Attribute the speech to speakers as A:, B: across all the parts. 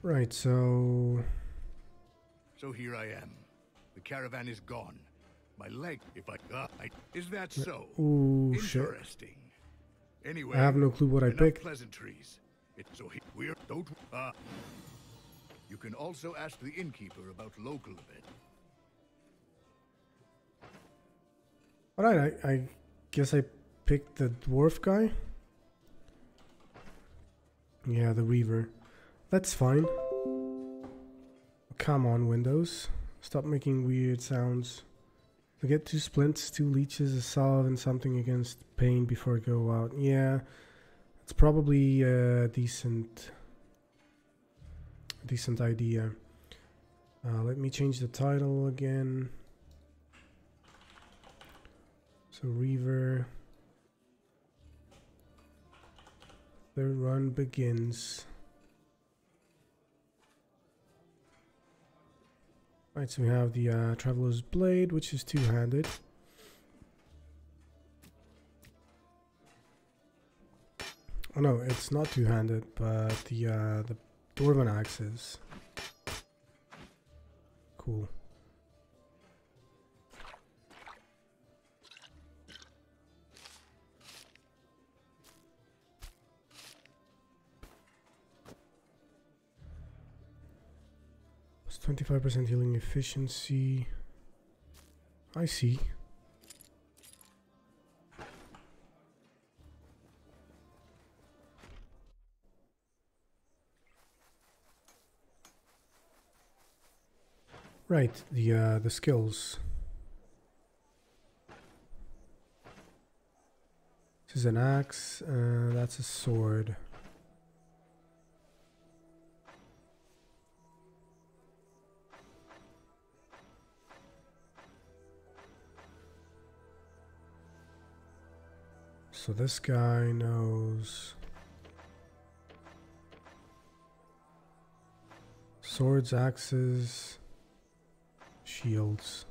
A: Right, so
B: So here I am. The caravan is gone. My leg, if is that so?
A: ooh, shit.
B: Interesting. Anyway,
A: I have no clue what I
B: enough
A: picked.
B: pleasantries. It's so we're don't. You can also ask the innkeeper about local event.
A: Alright, I guess I picked the dwarf guy. Yeah, the Reaver. That's fine. Come on, Windows. Stop making weird sounds. I get 2 splints, 2 leeches, a salve, and something against pain before I go out. Yeah, it's probably a decent idea. Let me change the title again. So Reaver. The run begins. Right, so we have the Traveler's Blade, which is 2-handed. Oh no, it's not 2-handed, but the Dwarven axe is. Cool. It's 25% healing efficiency. I see. Right, the skills. This is an axe, that's a sword. So this guy knows swords, axes, shields.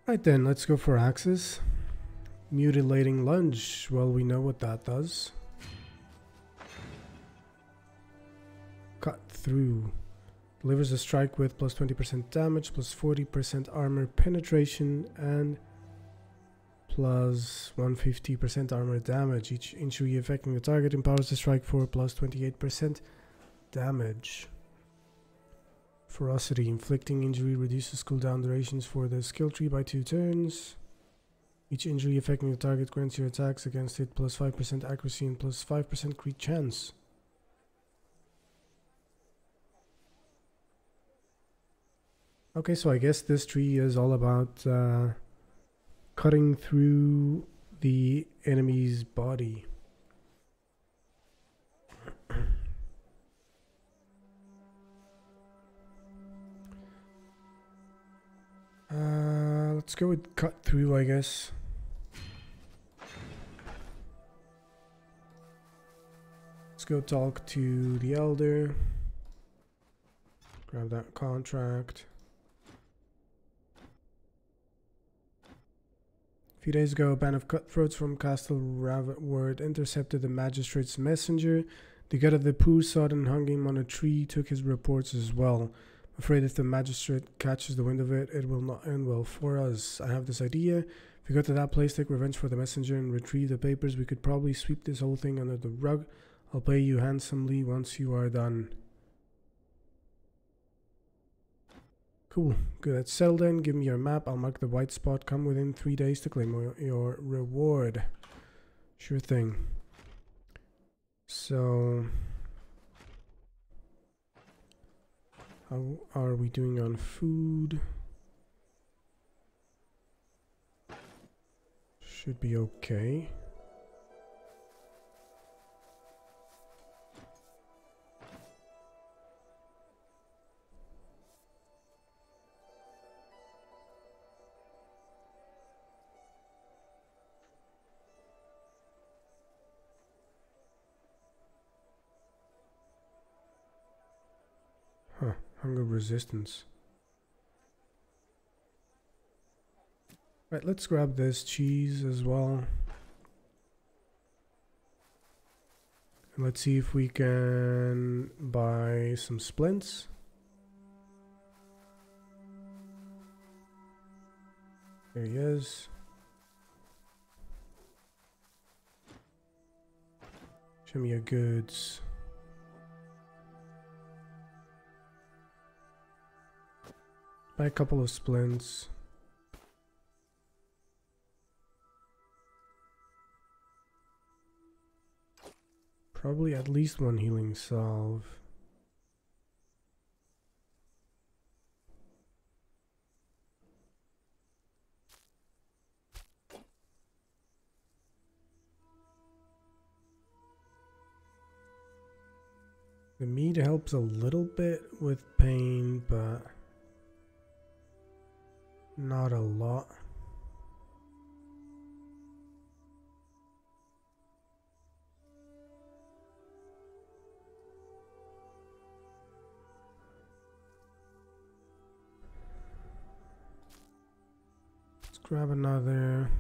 A: Right then, let's go for axes. Mutilating lunge. Well, we know what that does. Cut through. Delivers a strike with plus 20% damage, plus 40% armor penetration, and plus 150% armor damage. Each injury affecting the target empowers the strike for plus 28% damage. Ferocity. Inflicting injury reduces cooldown durations for the skill tree by 2 turns. Each injury affecting the target grants your attacks against it plus 5% accuracy and plus 5% crit chance. Okay, so I guess this tree is all about cutting through the enemy's body. Let's go with cut through, I guess. Let's go talk to the Elder. Grab that contract. A few days ago, a band of cutthroats from Castle Ravetward intercepted the magistrate's messenger. The god of the poor saw it and hung him on a tree, took his reports as well. Afraid if the magistrate catches the wind of it, it will not end well for us. I have this idea. If we go to that place, take revenge for the messenger and retrieve the papers, we could probably sweep this whole thing under the rug. I'll pay you handsomely once you are done. Cool. Good. That's settled then. Give me your map. I'll mark the white spot. Come within 3 days to claim your reward. Sure thing. So, how are we doing on food? Should be okay. Huh, hunger resistance. Right, let's grab this cheese as well. And let's see if we can buy some splints. There he is. Show me your goods. Buy a couple of splints. Probably at least one healing salve. The meat helps a little bit with pain, but not a lot. Let's grab another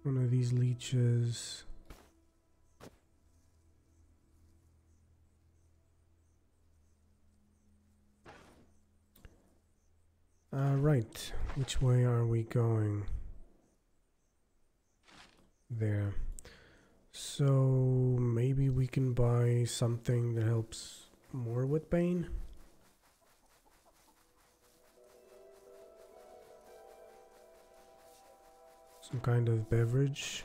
A: one of these leeches. Right, which way are we going? There. So maybe we can buy something that helps more with pain. Some kind of beverage.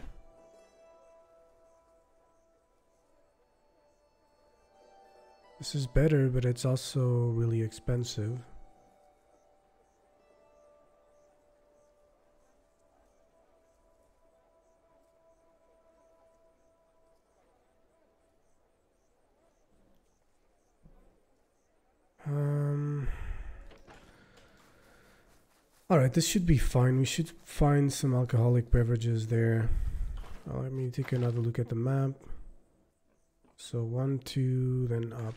A: This is better, but it's also really expensive. Alright, this should be fine. We should find some alcoholic beverages there. Let me take another look at the map. So 1, 2, then up.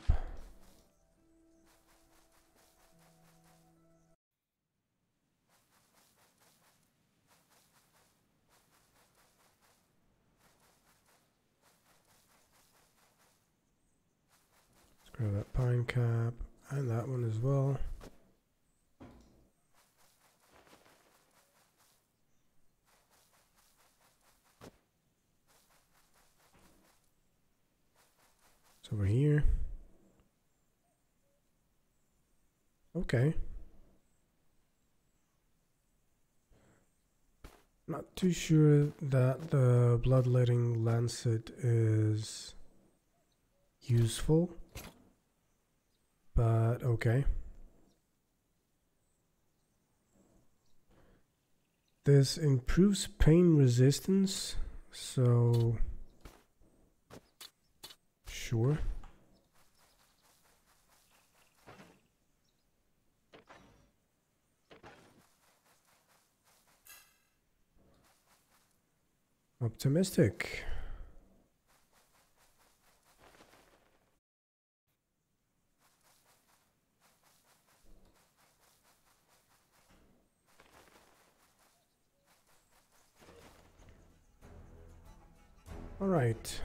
A: Let's grab that pine cap and that one as well. Over here. Okay. Not too sure that the bloodletting lancet is useful, but okay. This improves pain resistance, so sure. Optimistic. All right.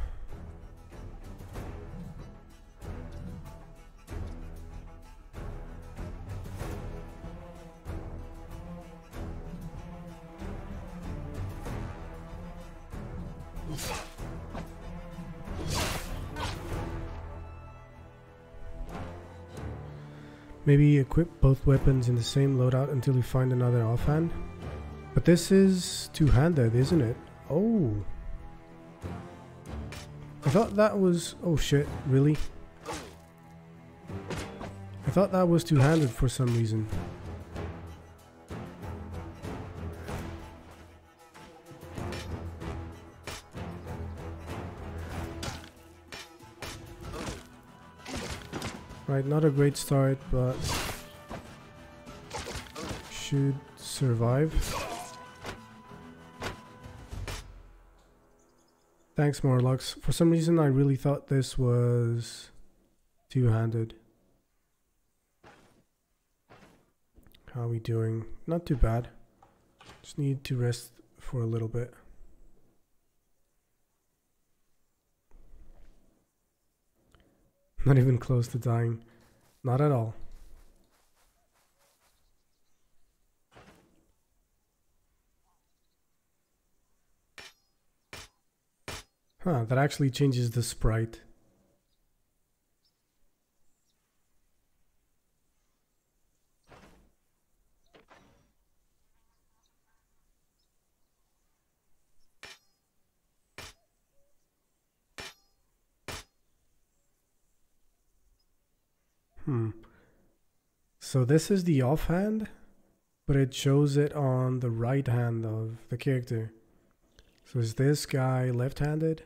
A: Maybe equip both weapons in the same loadout until you find another offhand. But this is two-handed, isn't it? Oh. I thought that was... Oh shit, really? I thought that was two-handed for some reason. Right, not a great start, but should survive. Thanks, Morlocks. For some reason, I really thought this was two-handed. How are we doing? Not too bad. Just need to rest for a little bit. Not even close to dying. Not at all. Huh, that actually changes the sprite. So this is the offhand, but it shows it on the right hand of the character. So is this guy left-handed?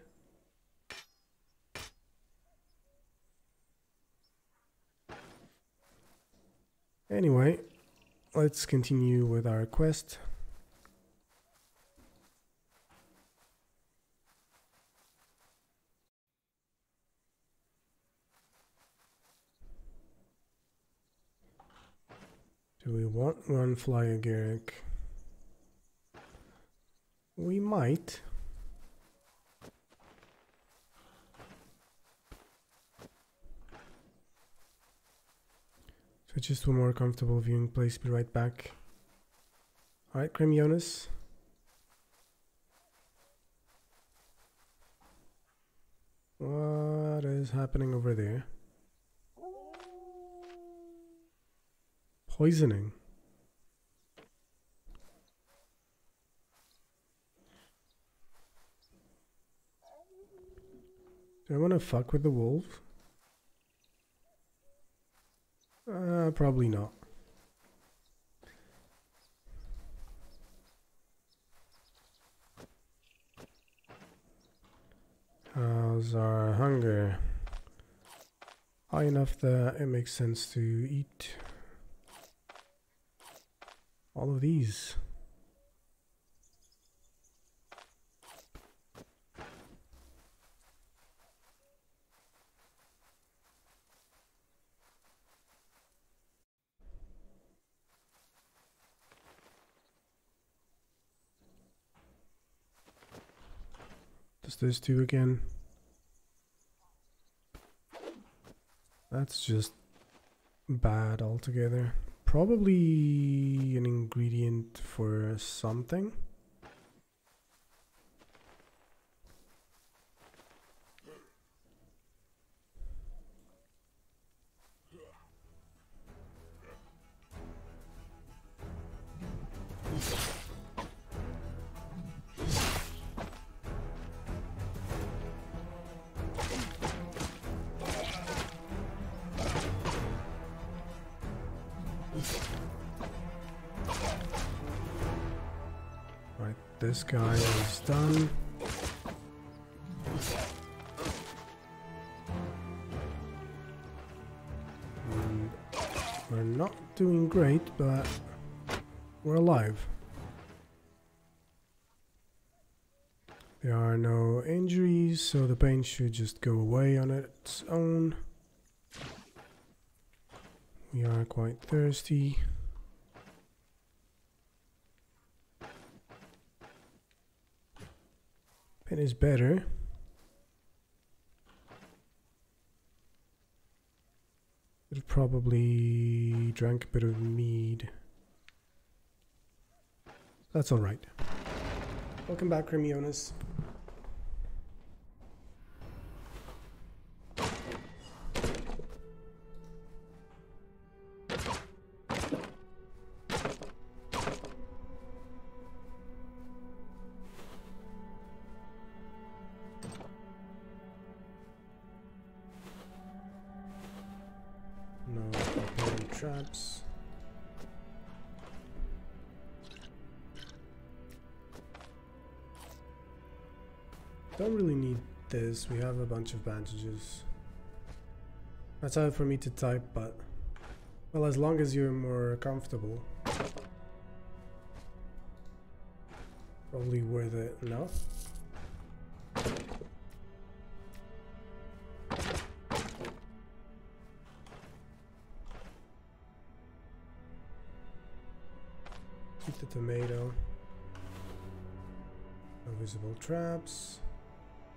A: Anyway, let's continue with our quest. Do we want one fly agaric? We might. Switches to a more comfortable viewing place. Be right back. Alright, Cremionis. What is happening over there? Poisoning. Do I want to fuck with the wolf? Probably not. How's our hunger? High enough that it makes sense to eat all of these. Does this do again? That's just bad altogether. Probably an ingredient for something. Right, this guy is done. And we're not doing great, but we're alive. There are no injuries, so the pain should just go away on its own. We are quite thirsty. Pain is better. It probably drank a bit of mead. That's alright. Welcome back, Cremionis. No preparing traps. Don't really need this. We have a bunch of bandages. That's hard for me to type, but well, as long as you're more comfortable. Probably worth it, no? Keep the tomato. No visible traps.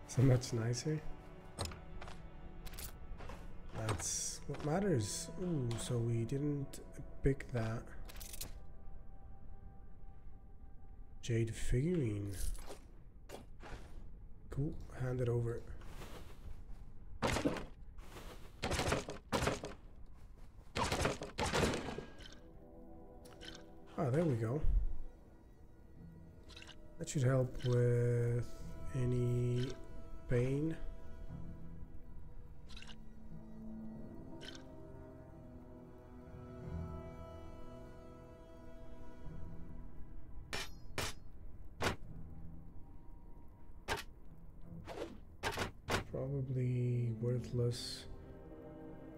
A: So much nicer. That's what matters. Ooh, so we didn't pick that. Jade figurine. Cool, hand it over. Ah, there we go. That should help with any pain. Probably worthless.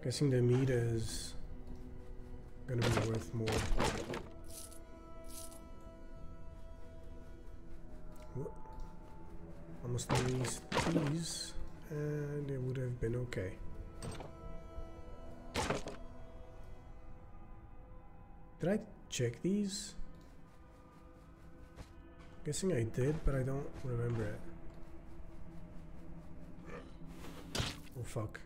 A: Guessing the meat is gonna be worth more. Almost released these, and it would have been okay. Did I check these? Guessing I did, but I don't remember it. Oh fuck.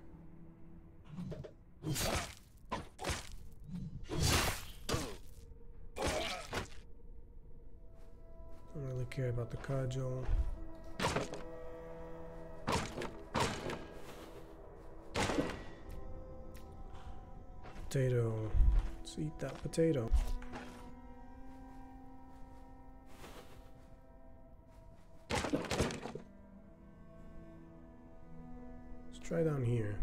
A: Don't really care about the cudgel. Potato. Let's eat that potato. Let's try down here.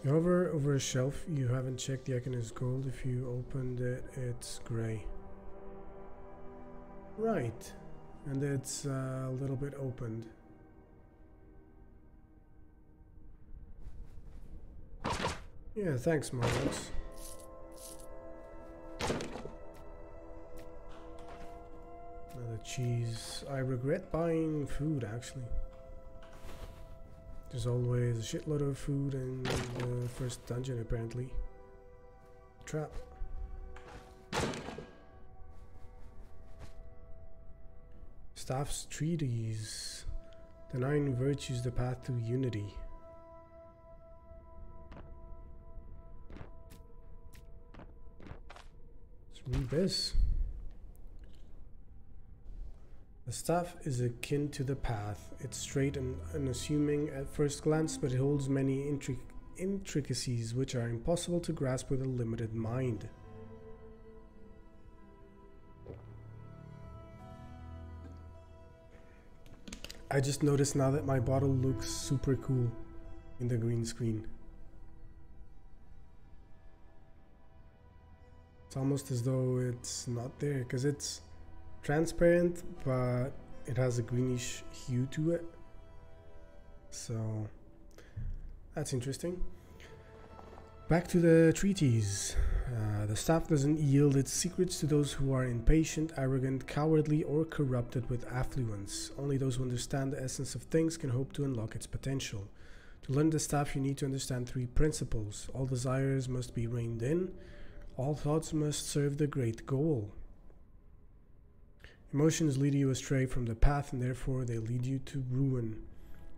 A: You hover over a shelf, you haven't checked the icon is gold. If you opened it, it's gray. Right. And it's a little bit opened. Yeah, thanks, Marlons. Another cheese. I regret buying food, actually. There's always a shitload of food in the first dungeon, apparently. Trap. Staff's treatise. The 9 virtues, the path to unity. Let's read this. The staff is akin to the path. It's straight and unassuming at first glance, but it holds many intricacies which are impossible to grasp with a limited mind. I just noticed now that my bottle looks super cool in the green screen. It's almost as though it's not there, because it's transparent, but it has a greenish hue to it. So that's interesting. Back to the treatise. The staff doesn't yield its secrets to those who are impatient, arrogant, cowardly, or corrupted with affluence. Only those who understand the essence of things can hope to unlock its potential. To learn the staff, you need to understand 3 principles. All desires must be reined in. All thoughts must serve the great goal. Emotions lead you astray from the path, and therefore they lead you to ruin.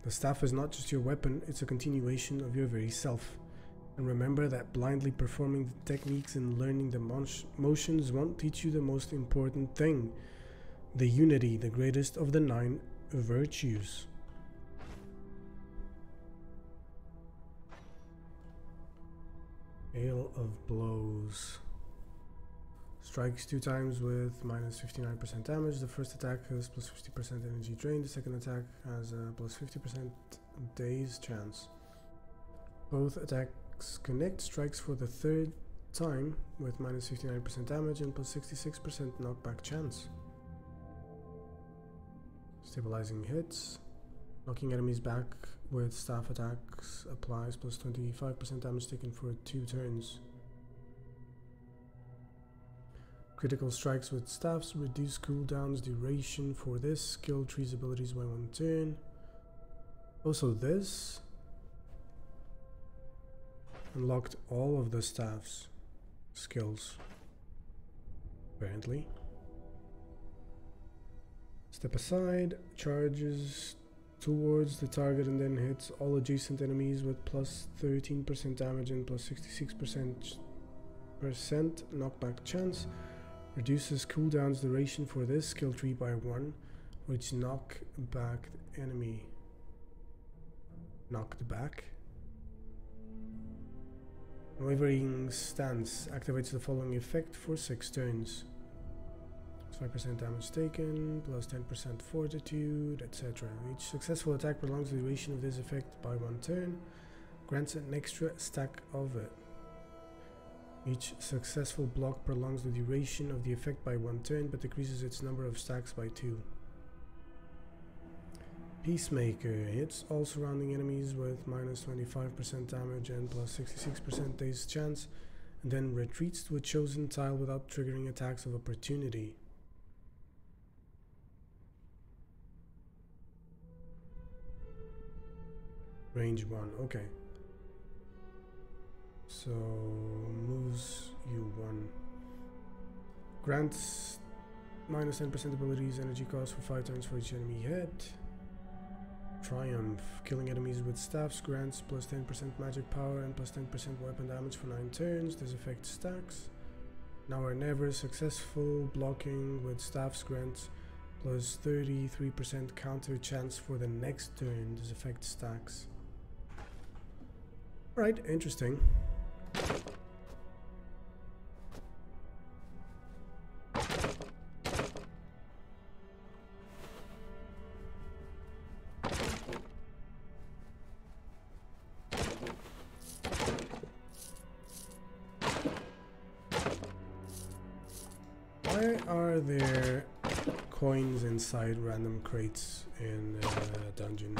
A: The staff is not just your weapon, it's a continuation of your very self. And remember that blindly performing the techniques and learning the motions won't teach you the most important thing. The unity, the greatest of the 9 virtues. Hail of blows. Strikes 2 times with minus 59% damage. The first attack has plus 50% energy drain. The second attack has a plus 50% daze chance. Both attacks connect. Strikes for the 3rd time with minus 59% damage and plus 66% knockback chance. Stabilizing hits. Knocking enemies back with staff attacks applies plus 25% damage taken for 2 turns. Critical strikes with staffs reduce cooldowns duration for this. Skill trees abilities by 1 turn. Also this unlocked all of the staffs. skills. Apparently. Step aside, charges towards the target and then hits all adjacent enemies with plus 13% damage and plus 66% knockback chance. Reduces cooldown's duration for this skill tree by 1, which knock back the enemy. Knocked back. Unwavering stance activates the following effect for 6 turns. 5% damage taken, plus 10% fortitude, etc. Each successful attack prolongs the duration of this effect by 1 turn, grants an extra stack of it. Each successful block prolongs the duration of the effect by 1 turn, but decreases its number of stacks by 2. Peacemaker hits all surrounding enemies with minus 25% damage and plus 66% dazed chance, and then retreats to a chosen tile without triggering attacks of opportunity. Range 1, okay. So, moves you 1. Grants minus 10% abilities, energy cost for 5 turns for each enemy hit. Triumph, killing enemies with staffs grants plus 10% magic power and plus 10% weapon damage for 9 turns. This effect stacks. Now or never, successful blocking with staffs grants plus 33% counter chance for the next turn. This effect stacks. Right, interesting. Why are there coins inside random crates in a dungeon?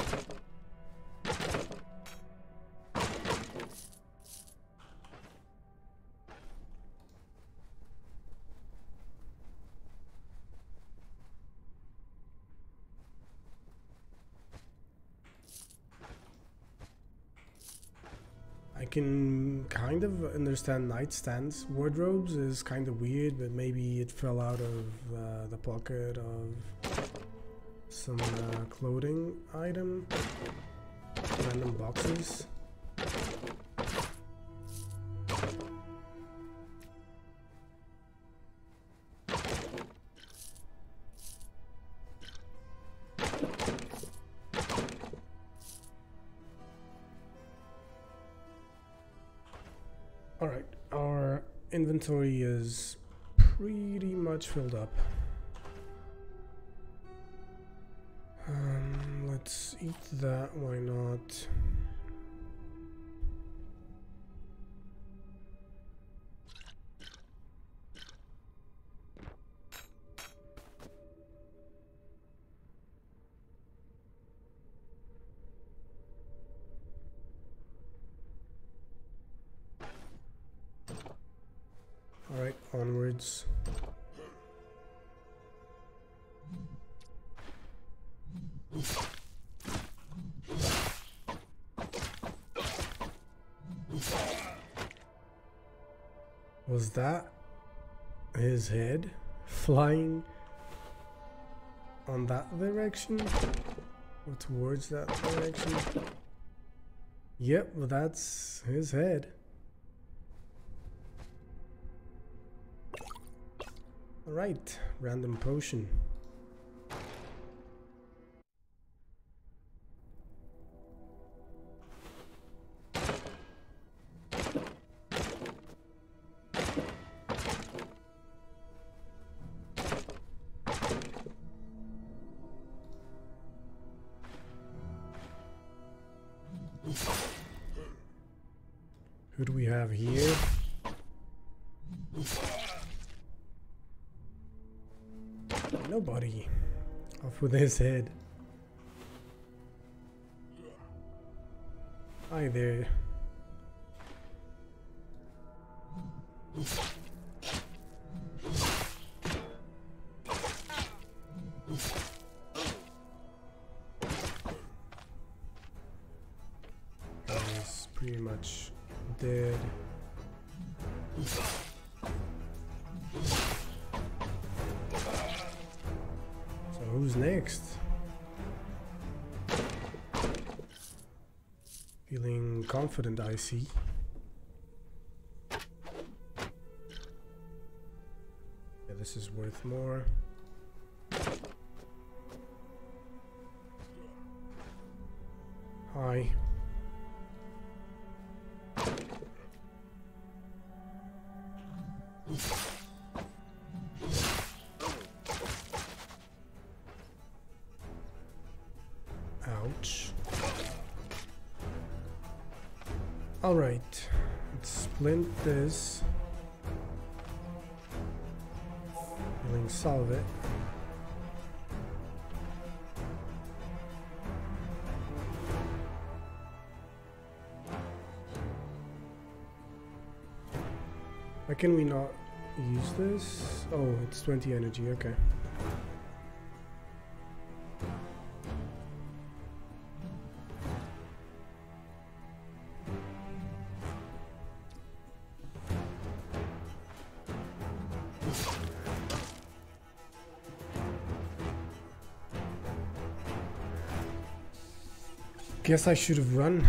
A: I can kind of understand nightstands. Wardrobes is kind of weird, but maybe it fell out of the pocket of some clothing item. Random boxes. Alright, our inventory is pretty much filled up. Let's eat that, why not? Alright, onwards. Was that his head flying on that direction? Or towards that direction? Yep, well that's his head. Alright, random potion. Who do we have here? Nobody. Off with his head. Hi there. He's pretty much dead. Feeling confident, I see. Yeah, this is worth more. Hi. Ouch. Alright, let's splint this. Feeling solve it. Why can we not use this? Oh, it's 20 energy, okay. Guess I should have run.